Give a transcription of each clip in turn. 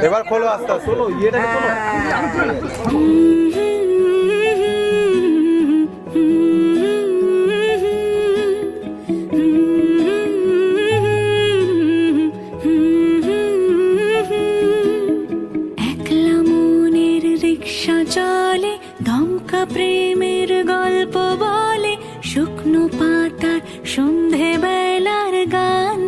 এবার খোলো আস্তে আস্তে, শোনো ইয়েটাকে শোনো। একলা মনের রিক্সা চলে, দমকা প্রেমের গল্প বলে, শুকনো পাতার সন্ধে বেলার গান।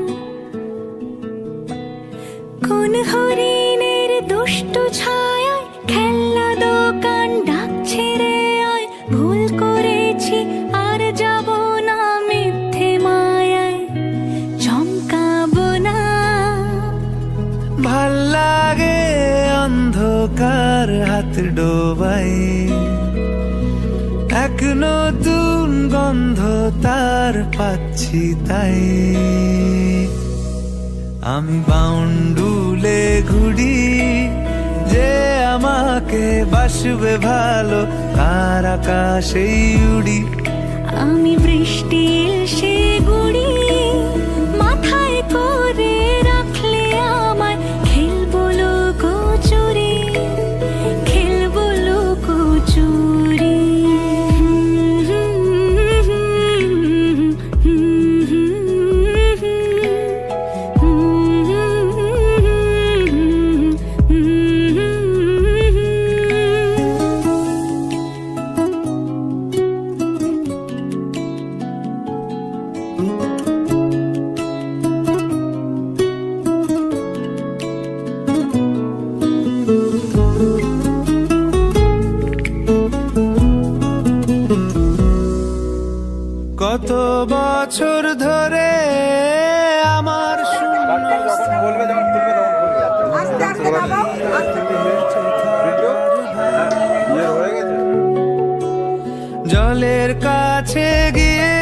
কোন হরিণের দুষ্ট ছায়ায় খেলনা দোকান ডাকছে রে আয়, ভুল করেছি আর যাব না মিথ্যে মায়ায়, চমকাবো না। ভাল লাগে অন্ধকার হাত ডোবাই, এক নতুন গন্ধ তার পাচ্ছি তাই। আমি বাউন্ডুলে ঘুরি, যে আমাকে বাসবে ভালো তার আকাশেই উড়ি। আমি বৃষ্টির সে গুড়ি, মাথায় করে রাখলে আমায়, খেলবো লুকোচুরি, খেলবো লুকোচুরি। কত বছর ধরে আমার শূন্য বলবে যখন খুলবে তখন হয়ে গেছে। জলের কাছে গিয়ে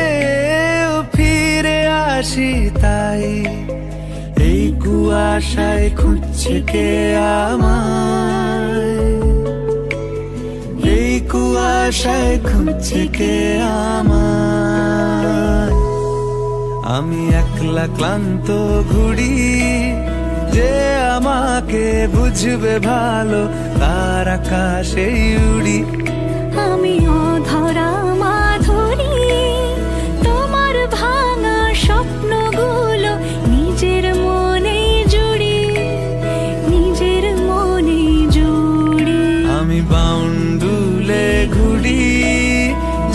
ফিরে আসি তাই, এই কুয়াশায় খুঁজছে কে আমায়, এই কুয়াশায় খুঁজছে কে আমায়। আমি একলা ক্লান্ত ঘুরি, যে আমাকে বুঝবে ভালো তার আকাশেই উড়ি। আমি অধরা মাধুরী, তোমার ভাঙা স্বপ্নগুলো নিজের মনে জুড়ি, নিজের মনে জুড়ি। আমি বাউন্ডুলে ঘুরি,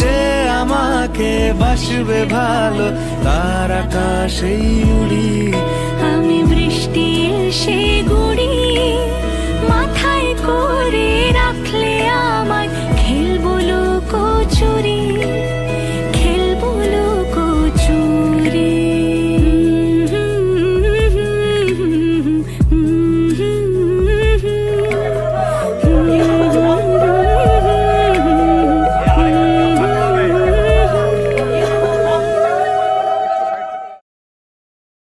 যে আমাকে বাসবে ভালো তার আকাশেই উড়ি। আমি বৃষ্টির সে গুড়ি,